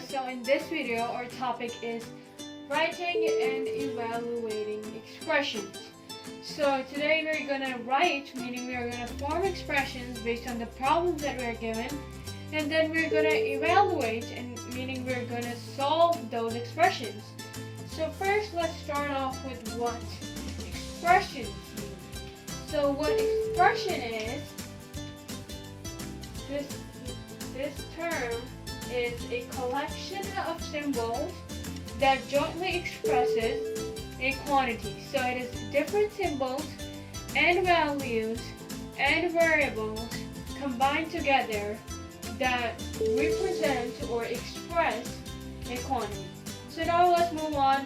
So in this video, our topic is writing and evaluating expressions. So today we're gonna write, meaning we're gonna form expressions based on the problems that we're given, and then we're gonna evaluate, and meaning we're gonna solve those expressions. So first, let's start off with what expressions mean. So what expression is, this term is a collection of symbols that jointly expresses a quantity. So it is different symbols and values and variables combined together that represent or express a quantity. So now let's move on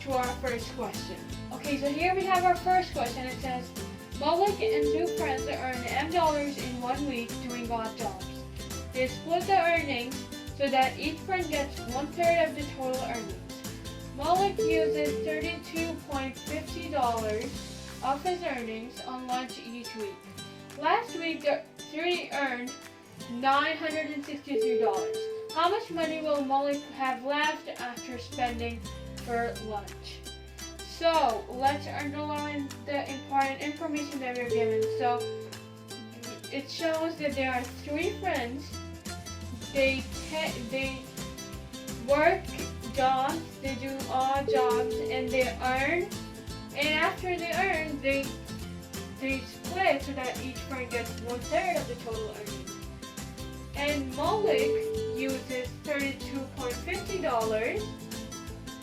to our first question. Okay, so here we have our first question. It says, Malik and two friends earn $M in 1 week doing odd jobs. They split the earnings so that each friend gets 1/3 of the total earnings. Malik uses $32.50 of his earnings on lunch each week. Last week, the three earned $963. How much money will Malik have left after spending for lunch? So let's underline the important information that we're given. So it shows that there are three friends. They work jobs, they do odd jobs, and they earn. And after they earn, they split so that each friend gets 1/3 of the total earnings. And Malik uses $32.50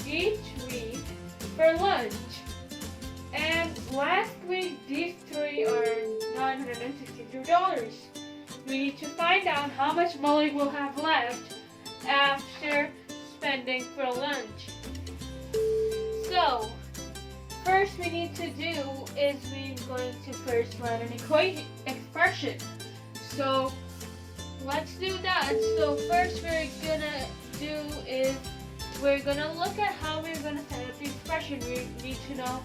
each week for lunch. And last week, these three earned $962. We need to find out how much Malik will have left after spending for lunch. So, first we need to do is we're going to first write an expression. So, let's do that. So first we're gonna do is we're gonna look at how we're gonna set up the expression. We need to know,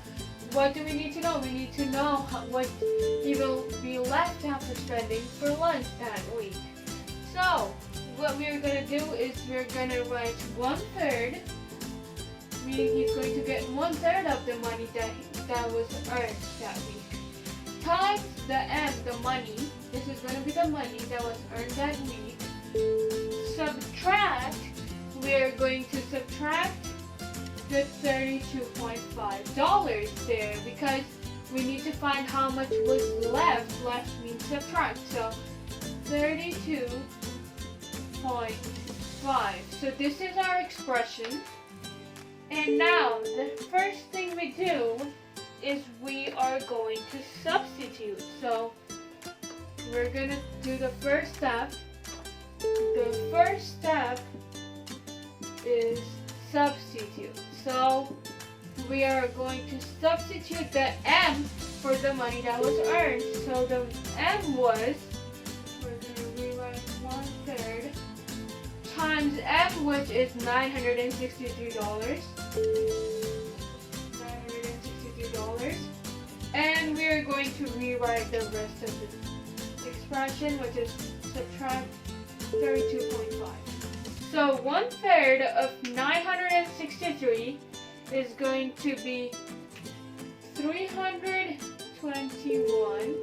what do we need to know? We need to know what he will be left after spending for lunch that week. So what we're gonna do is we're gonna write 1/3, meaning he's going to get 1/3 of the money that was earned that week, times the M, the money. This is going to be the money that was earned that week. Subtract, we're going to subtract the $32.50 there because we need to find how much was left. Left means subtract. So 32.5. So this is our expression. And now the first thing we do is we are going to substitute. So we're going to do the first step. The first step is substitute. So we are going to substitute the M for the money that was earned. So the M was, we're going to rewrite 1/3 times M, which is $963. And we are going to rewrite the rest of the expression, which is subtract 32.5. So 1/3 of 963 is going to be 321.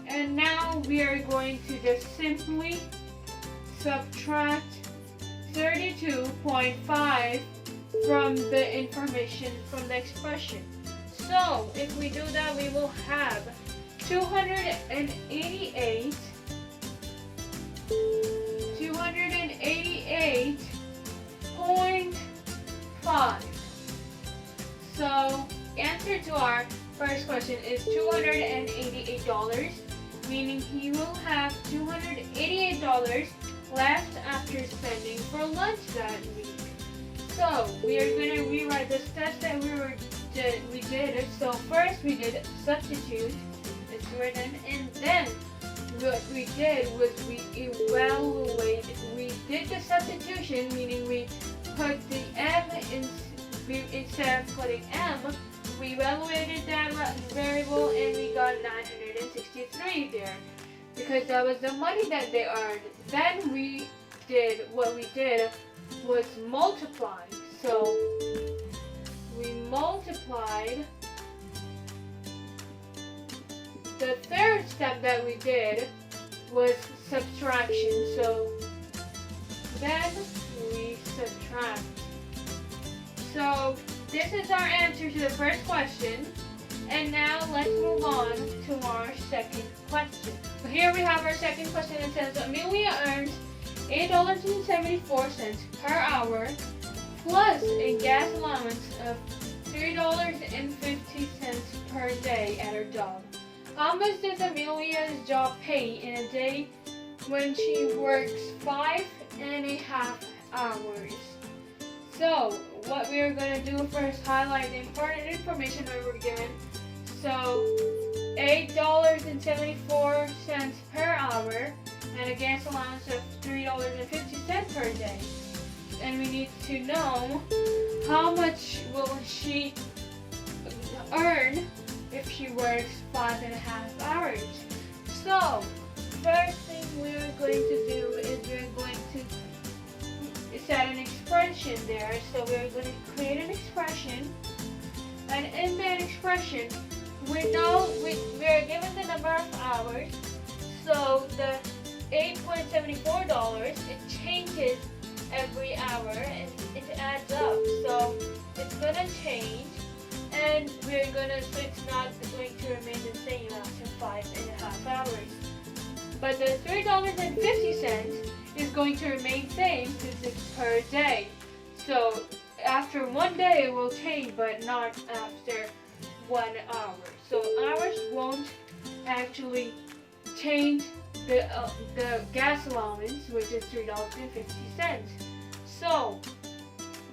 And now we are going to just simply subtract 32.5 from the information from the expression. So if we do that, we will have 288.5. So answer to our first question is $288, meaning he will have $288 left after spending for lunch that week. So we are going to rewrite the steps that we did. So first we did substitute, it's written, and then what we did was we evaluated. We did the substitution, meaning we put the M instead of putting M, we evaluated that variable and we got 963 there because that was the money that they earned. Then we what we did was multiply. So we multiplied. The third step that we did was subtraction. So then we subtract. So this is our answer to the first question. And now let's move on to our second question. So here we have our second question. It says Amelia earns $8.74 per hour plus a gas allowance of $3.50 per day at her job. How much does Amelia's job pay in a day when she works 5.5 hours? So what we are going to do first, highlight the important information we were given. So $8.74 per hour and a gas allowance of $3.50 per day. And we need to know how much will she earn if she works 5.5 hours. So first thing we're going to do is we're going to set an expression there. So we're going to create an expression, and in that expression we know we're given the number of hours. So the $8.74, it changes every hour and it adds up. So it's gonna change, and so it's not going to remain the same after 5.5 hours. But the $3.50 is going to remain same since it's per day. So after 1 day it will change, but not after 1 hour. So hours won't actually change the gas allowance, which is $3.50. So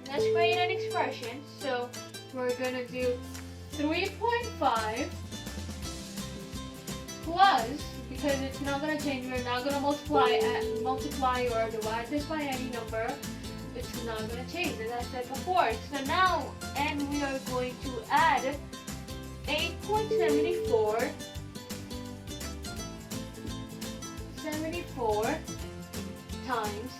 let's create an expression. So we're gonna do 3.5 plus, because it's not gonna change, we're not gonna multiply or divide this by any number. It's not gonna change, as I said before. So now, and we are going to add 8.74 times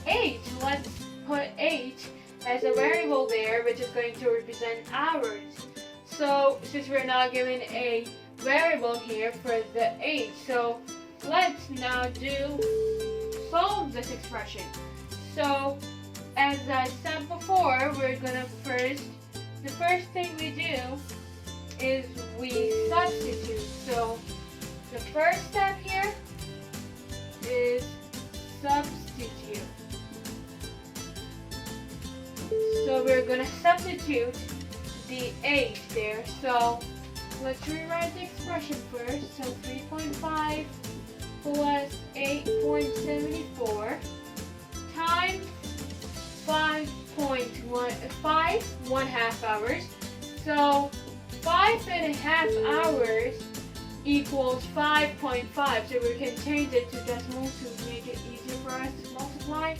8. Let's put 8 as a variable there, which is going to represent hours. So since we're not given a variable here for the 8, so let's now solve this expression. So as I said before, we're gonna the first thing we do is we substitute. So the first step here is substitute. So we're going to substitute the 8 there. So let's rewrite the expression first. So 3.5 plus 8.74 times 1/2 hours. So 5.5 hours equals 5.5. So we can change it to decimals to make it easier for us to multiply.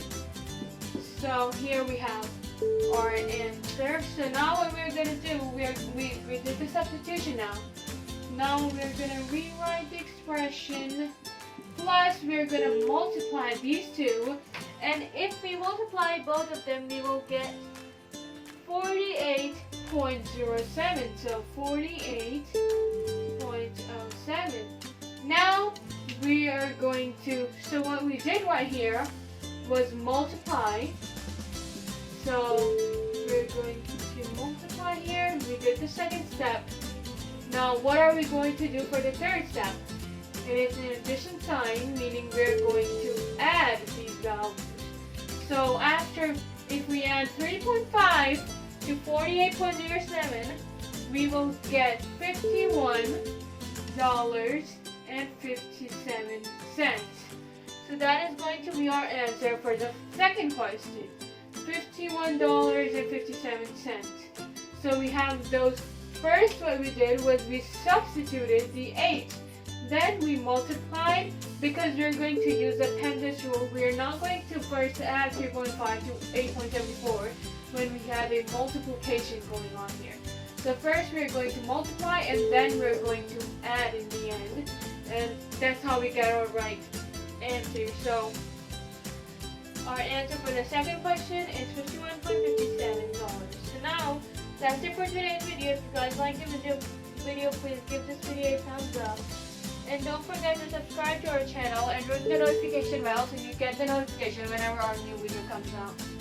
So here we have our answer. So now what we're going to do, we did the substitution now. Now we're going to rewrite the expression. Plus we're going to multiply these two. And if we multiply both of them, we will get 48.07. So 48.07. Now we are going to, so what we did right here was multiply. So we're going to multiply here. We did the second step. Now what are we going to do for the third step? It is an addition sign, meaning we're going to add these values. So if we add 3.5 to 48.07, we will get $51.57. So that is going to be our answer for the second question. $51.57. So we have those. First, what we did was we substituted the 8. Then we multiplied, because we're going to use the appendix rule. We're not going to first add 3.5 to 8.74 when we have a multiplication going on here. So first we're going to multiply, and then we're going to add in the end. And that's how we get our right answer. So our answer for the second question is $51.57. So now, that's it for today's video. If you guys like the video, please give this video a thumbs up. And don't forget to subscribe to our channel and ring the notification bell so you get the notification whenever our new video comes out.